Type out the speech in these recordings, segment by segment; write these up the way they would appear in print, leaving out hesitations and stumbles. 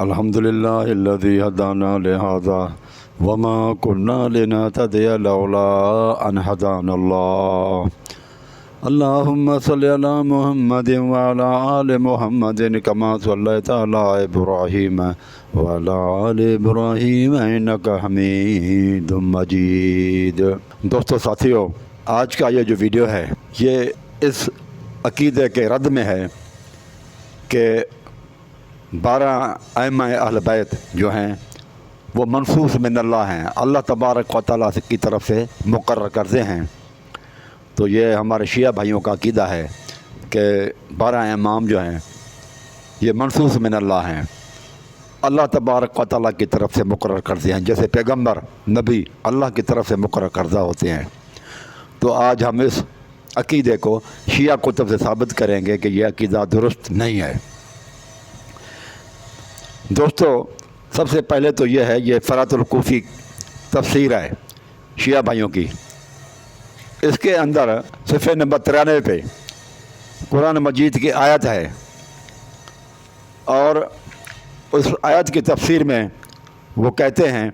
الحمدللہ الذی ہدانا لہذا وما كنا لنهتدی لولا ان ہدانا اللہ اللہم صلی علی محمد وعلی آل محمد کما صلیت علی ابراہیم وعلی آل ابراہیم انک حمید مجید۔ دوستو ساتھیو، آج کا یہ جو ویڈیو ہے یہ اس عقیدے کے رد میں ہے کہ 12 ائمہ اہل بیت جو ہیں وہ منصوص من اللہ ہیں، اللہ تبارک و تعالیٰ کی طرف سے مقرر کردے ہیں۔ تو یہ ہمارے شیعہ بھائیوں کا عقیدہ ہے کہ 12 امام جو ہیں یہ منصوص من اللہ ہیں، اللہ تبارک و تعالیٰ کی طرف سے مقرر کردے ہیں، جیسے پیغمبر نبی اللہ کی طرف سے مقرر کردہ ہوتے ہیں۔ تو آج ہم اس عقیدے کو شیعہ کتب سے ثابت کریں گے کہ یہ عقیدہ درست نہیں ہے۔ دوستو، سب سے پہلے تو یہ ہے، یہ فرات الکوفی تفسیر ہے شیعہ بھائیوں کی۔ اس کے اندر صفحہ نمبر 93 پہ قرآن مجید کی آیت ہے، اور اس آیت کی تفسیر میں وہ کہتے ہیں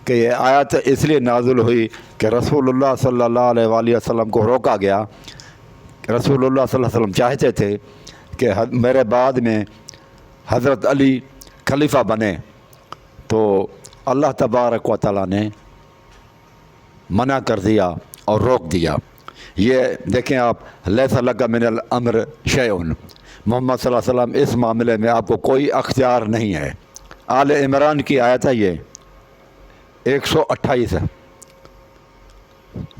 کہ یہ آیت اس لیے نازل ہوئی کہ رسول اللہ صلی اللہ علیہ وآلہ وسلم کو روکا گیا۔ رسول اللہ صلی اللہ علیہ وسلم چاہتے تھے کہ میرے بعد میں حضرت علی خلیفہ بنے، تو اللہ تبارک و تعالیٰ نے منع کر دیا اور روک دیا۔ یہ دیکھیں آپ، لیس لک من الامر شیء، محمد صلی اللہ علیہ وسلم اس معاملے میں آپ کو کوئی اختیار نہیں ہے۔ آل عمران کی آیت ہے، یہ 128 ہے،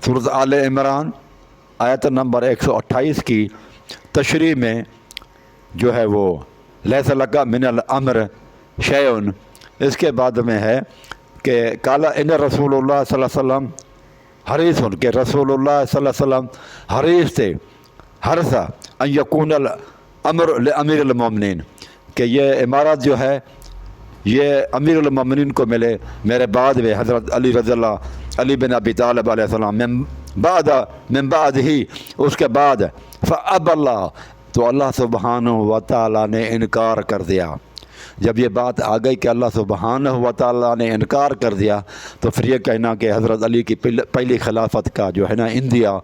سورۃ آل عمران آیت نمبر 128 کی تشریح میں جو ہے وہ لیس لک من الامر شیء، اس کے بعد میں ہے کہ قال ان رسول اللہ صلی اللہ علیہ وسلم حریص، کہ رسول اللہ صلی اللہ علیہ وسلم حریص تھے، حرص ان یکون الامر لامیر المومنین، کہ یہ امارت جو ہے یہ امیر المومنین کو ملے میرے بعد میں، حضرت علی رضی اللہ، علی بن ابی طالب علیہ السلام من بعد ہی، اس کے بعد فأب اللہ، تو اللہ سبحانہ و تعالیٰ نے انکار کر دیا۔ جب یہ بات آ گئی کہ اللہ سبحانہ و تعالیٰ نے انکار کر دیا، تو پھر یہ کہنا کہ حضرت علی کی پہلی خلافت کا جو ہے نا اندیا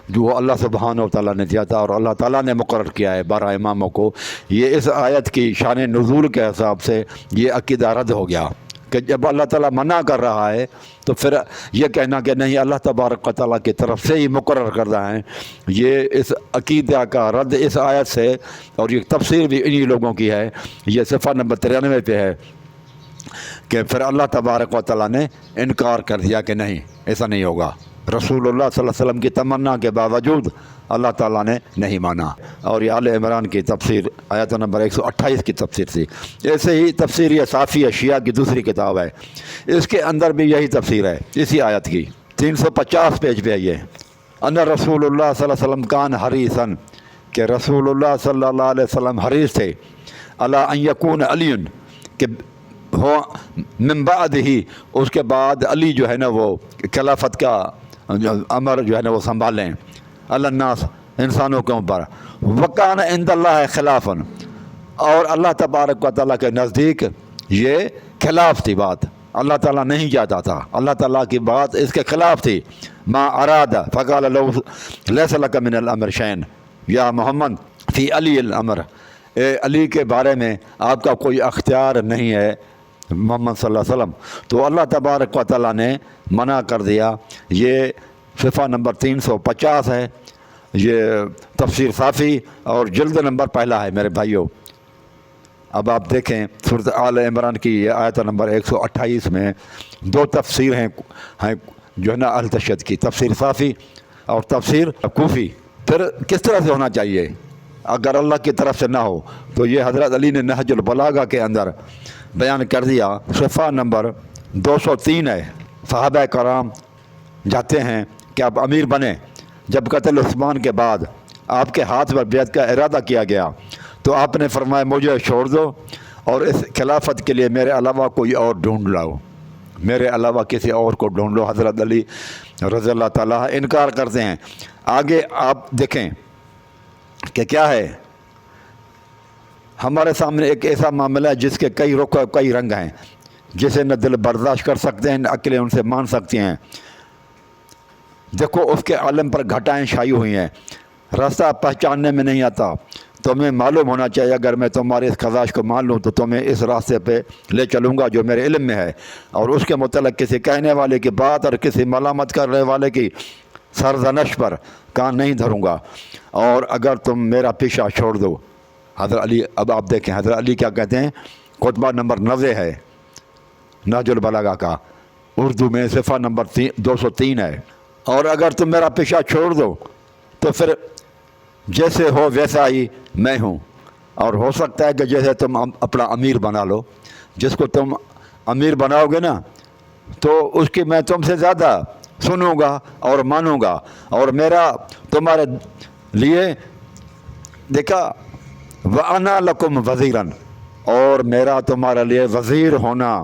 جو اللہ سبحانہ و تعالیٰ نے دیا تھا اور اللہ تعالیٰ نے مقرر کیا ہے 12 اماموں کو، یہ اس آیت کی شان نزول کے حساب سے یہ عقیدہ رد ہو گیا کہ جب اللہ تعالیٰ منع کر رہا ہے تو پھر یہ کہنا کہ نہیں اللہ تبارک و تعالیٰ کی طرف سے ہی مقرر کردہ ہیں، یہ اس عقیدہ کا رد اس آیت سے، اور یہ تفسیر بھی انہی لوگوں کی ہے۔ یہ صفحہ نمبر 93 پہ ہے کہ پھر اللہ تبارک و تعالیٰ نے انکار کر دیا کہ نہیں، ایسا نہیں ہوگا۔ رسول اللہ صلی اللہ علیہ وسلم کی تمنا کے باوجود اللہ تعالیٰ نے نہیں مانا۔ اور یہ آل عمران کی تفسیر آیت نمبر 128 کی تفسیر تھی۔ ایسے ہی تفسیر یہ صافیہ شیعہ کی دوسری کتاب ہے، اس کے اندر بھی یہی تفسیر ہے اسی آیت کی، 350 پیج پہ ہے یہ، ان رسول اللہ صلی اللہ علیہ وسلم کان حریصاً، کہ رسول اللہ صلی اللہ علیہ وسلم حریص تھے، علی ان یکون علی، کہ ہو من بعد ہی، اس کے بعد علی جو ہے نا وہ خلافت کا امر جو ہے نا وہ سنبھالیں الناس، انسانوں کے اوپر، وکان عند اللہ خلافا، اور اللہ تبارک و تعالیٰ کے نزدیک یہ خلاف تھی بات، اللہ تعالیٰ نہیں چاہتا تھا، اللہ تعالیٰ کی بات اس کے خلاف تھی۔ ما اراد فقال له لیس لک من الامر شیء یا محمد فی علی الامر، اے علی کے بارے میں آپ کا کوئی اختیار نہیں ہے محمد صلی اللہ علیہ وسلم، تو اللہ تبارک و تعالیٰ نے منع کر دیا۔ یہ صفحہ نمبر 350 ہے، یہ تفسیر صافی اور جلد نمبر پہلا ہے میرے بھائیوں۔ اب آپ دیکھیں سورۃ آل عمران کی یہ آیت نمبر 128 میں 2 تفسیر ہیں جو ہے نا اہل تشیع کی، تفسیر صافی اور تفسیر کوفی۔ پھر کس طرح سے ہونا چاہیے اگر اللہ کی طرف سے نہ ہو؟ تو یہ حضرت علی نے نہج البلاغہ کے اندر بیان کر دیا، صفحہ نمبر 203 ہے۔ صحابہ کرام جاتے ہیں کہ آپ امیر بنیں، جب قتل عثمان کے بعد آپ کے ہاتھ پر بیعت کا ارادہ کیا گیا تو آپ نے فرمایا مجھے چھوڑ دو اور اس خلافت کے لیے میرے علاوہ کوئی اور ڈھونڈ لاؤ، میرے علاوہ کسی اور کو ڈھونڈ لو۔ حضرت علی رضی اللہ تعالیٰ انکار کرتے ہیں۔ آگے آپ دیکھیں کہ کیا ہے، ہمارے سامنے ایک ایسا معاملہ ہے جس کے کئی رخ اور کئی رنگ ہیں، جسے نہ دل برداشت کر سکتے ہیں نہ عقلیں ان سے مان سکتی ہیں۔ دیکھو اس کے عالم پر گھٹائیں چھائی ہوئی ہیں، راستہ پہچاننے میں نہیں آتا۔ تمہیں معلوم ہونا چاہیے اگر میں تمہاری اس خواہش کو مان لوں تو تمہیں اس راستے پہ لے چلوں گا جو میرے علم میں ہے، اور اس کے متعلق کسی کہنے والے کی بات اور کسی ملامت کرنے والے کی سرزنش پر کان نہیں دھروں گا۔ اور اگر تم میرا پیچھا چھوڑ دو، حضرت علی، اب آپ دیکھیں حضرت علی کیا کہتے ہیں، خطبہ نمبر 90 ہے نہج البلاغہ کا، اردو میں صفحہ نمبر 203 ہے۔ اور اگر تم میرا پیچھا چھوڑ دو تو پھر جیسے ہو ویسا ہی میں ہوں، اور ہو سکتا ہے کہ جیسے تم اپنا امیر بنا لو، جس کو تم امیر بناؤ گے نا تو اس کی میں تم سے زیادہ سنوں گا اور مانوں گا، اور میرا تمہارے لیے دیکھا وَأَنَا لَكُمْ وَزِيرًا، اور میرا تمہارے لیے وزیر ہونا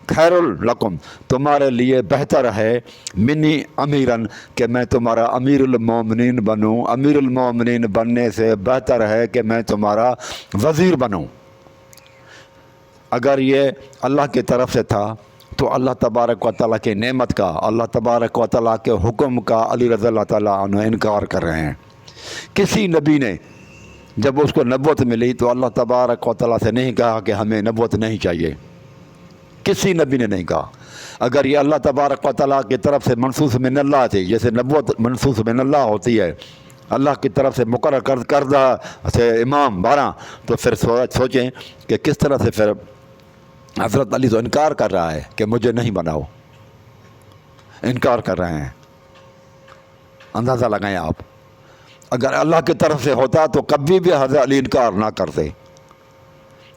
خیر لکم، تمہارے لیے بہتر ہے، منی امیراً، کہ میں تمہارا امیر المومنین بنوں، امیر المومنین بننے سے بہتر ہے کہ میں تمہارا وزیر بنوں۔ اگر یہ اللہ کی طرف سے تھا تو اللہ تبارک و تعالیٰ کی نعمت کا، اللہ تبارک و تعالیٰ کے حکم کا علی رضی اللہ تعالیٰ عنہ انکار کر رہے ہیں۔ کسی نبی نے جب اس کو نبوت ملی تو اللہ تبارک و تعالیٰ سے نہیں کہا کہ ہمیں نبوت نہیں چاہیے، کسی نبی نے نہیں کہا۔ اگر یہ اللہ تبارک و تعالیٰ کی طرف سے منصوص من اللہ تھی، جیسے نبوت منصوص من اللہ ہوتی ہے، اللہ کی طرف سے مقرر کردہ سے امام 12، تو پھر سوچیں کہ کس طرح سے پھر حضرت علی تو انکار کر رہا ہے کہ مجھے نہیں بناؤ، انکار کر رہے ہیں۔ اندازہ لگائیں آپ، اگر اللہ کی طرف سے ہوتا تو کبھی بھی حضرت علی انکار نہ کرتے۔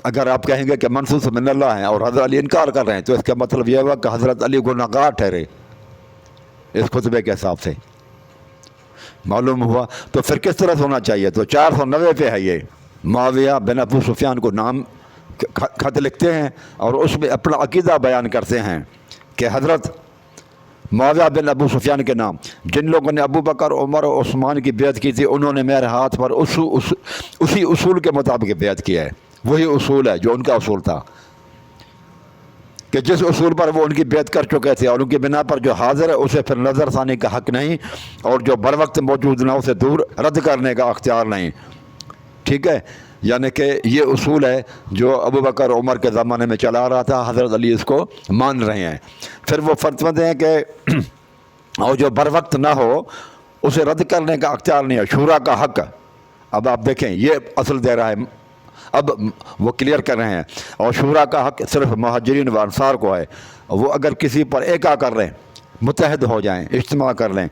اگر آپ کہیں گے کہ منصوص من اللہ ہیں اور حضرت علی انکار کر رہے ہیں تو اس کا مطلب یہ ہوا کہ حضرت علی گنہگار ٹھہرے اس خطبے کے حساب سے، معلوم ہوا۔ تو پھر کس طرح سے ہونا چاہیے؟ تو 490 پہ ہے یہ، معاویہ بن ابو سفیان کو نام خط لکھتے ہیں اور اس میں اپنا عقیدہ بیان کرتے ہیں کہ حضرت معاویہ بن ابو سفیان کے نام، جن لوگوں نے ابو بکر، عمر اور عثمان کی بیعت کی تھی، انہوں نے میرے ہاتھ پر اسی اصول کے مطابق بیعت کیا ہے۔ وہی اصول ہے جو ان کا اصول تھا، کہ جس اصول پر وہ ان کی بیعت کر چکے تھے، اور ان کی بنا پر جو حاضر ہے اسے پھر نظر ثانی کا حق نہیں، اور جو بر وقت موجود نہ اسے دور رد کرنے کا اختیار نہیں۔ ٹھیک ہے، یعنی کہ یہ اصول ہے جو ابو بکر عمر کے زمانے میں چلا رہا تھا، حضرت علی اس کو مان رہے ہیں۔ پھر وہ فرماتے ہیں کہ اور جو بر وقت نہ ہو اسے رد کرنے کا اختیار نہیں ہے، شورا کا حق۔ اب آپ دیکھیں یہ اصل دے رہا ہے، اب وہ کلیئر کر رہے ہیں، اور شورا کا حق صرف مہاجرین و انصار کو ہے۔ وہ اگر کسی پر ایکا کر لیں، متحد ہو جائیں، اجتماع کر لیں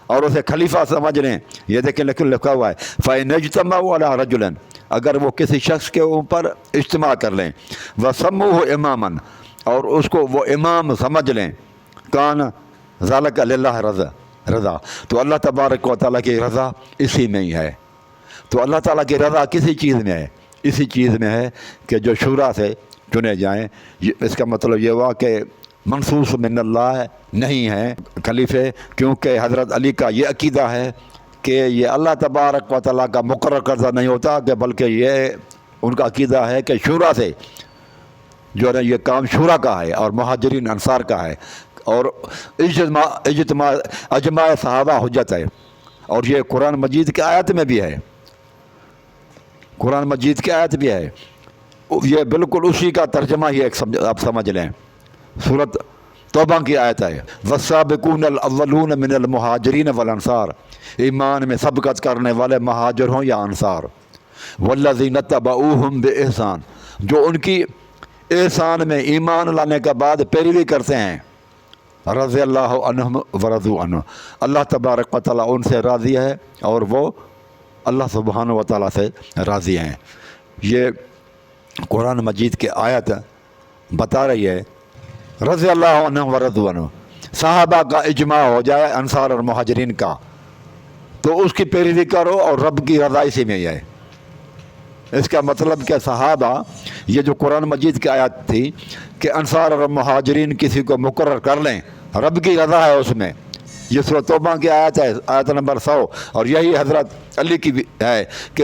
اور اسے خلیفہ سمجھ لیں، یہ دیکھیں لکھا ہوا ہے فَإِنْ اجْتَمَعُوا عَلَىٰ رَجُلٍ، اگر وہ کسی شخص کے اوپر اجتماع کر لیں، وَسَمُّوهُ امامًا، اور اس کو وہ امام سمجھ لیں، کان ذالک للہ رضا، تو اللہ تبارک و تعالیٰ کی رضا اسی میں ہی ہے۔ تو اللہ تعالیٰ کی رضا کسی چیز میں ہے، اسی چیز میں ہے کہ جو شورا سے چنے جائیں۔ اس کا مطلب یہ ہوا کہ منصوص من اللہ نہیں ہیں خلیفے، کیونکہ حضرت علی کا یہ عقیدہ ہے کہ یہ اللہ تبارک و تعالیٰ کا مقرر کردہ نہیں ہوتا، کہ بلکہ یہ ان کا عقیدہ ہے کہ شورا سے جو ہے یہ کام شورا کا ہے اور مہاجرین انصار کا ہے، اور اجماع صحابہ حجت ہے۔ اور یہ قرآن مجید کی آیت میں بھی ہے، قرآن مجید کی آیت بھی ہے، یہ بالکل اسی کا ترجمہ ہی ایک آپ سمجھ لیں۔ سورۃ توبہ کی آیت ہے وَالسَّابِقُونَ الْأَوَّلُونَ مِنَ الْمُهَاجِرِينَ وَالْأَنصَارِ، ایمان میں سبقت کرنے والے مہاجر ہوں یا انصار، وَالَّذِينَ اتَّبَعُوهُم بِإِحْسَانٍ، جو ان کی احسان میں ایمان لانے کے بعد پیروی کرتے ہیں، رضی اللہ عنہم ورضوا عنہ، اللہ تبارک و تعالیٰ ان سے راضی ہے اور وہ اللہ سبحانہ و تعالیٰ سے راضی ہیں۔ یہ قرآن مجید کی آیت بتا رہی ہے رضی اللہ عنہ ورضوا عنہ، صحابہ کا اجماع ہو جائے انصار اور مہاجرین کا تو اس کی پیروی کرو، اور رب کی رضا اسی میں ہی ہے۔ اس کا مطلب کہ صحابہ، یہ جو قرآن مجید کی آیت تھی کہ انصار اور مہاجرین کسی کو مقرر کر لیں، رب کی رضا ہے اس میں، یہ سورۃ توبہ کی آیت ہے، آیت نمبر 100، اور یہی حضرت علی کی بھی ہے کہ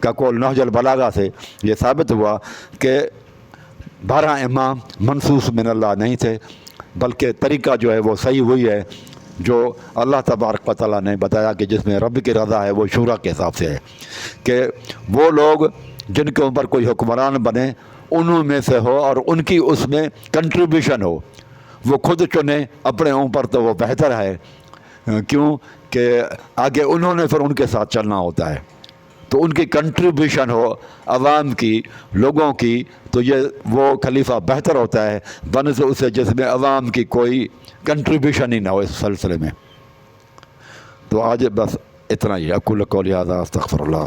کا قول نہج البلاغہ سے یہ ثابت ہوا کہ 12 امام منصوص من اللہ نہیں تھے، بلکہ طریقہ جو ہے وہ صحیح ہوئی ہے جو اللہ تبارک و تعالیٰ نے بتایا کہ جس میں رب کی رضا ہے وہ شورا کے حساب سے ہے، کہ وہ لوگ جن کے اوپر کوئی حکمران بنے انہوں میں سے ہو اور ان کی اس میں کنٹریبیوشن ہو، وہ خود چنے اپنے اوپر تو وہ بہتر ہے، کیوں کہ آگے انہوں نے پھر ان کے ساتھ چلنا ہوتا ہے، تو ان کی کنٹریبیوشن ہو عوام کی، لوگوں کی، تو یہ وہ خلیفہ بہتر ہوتا ہے بنسبت اسے جس میں عوام کی کوئی کنٹریبیوشن ہی نہ ہو اس سلسلے میں۔ تو آج بس اتنا ہی، اقول قولی ھذا استغفر اللہ۔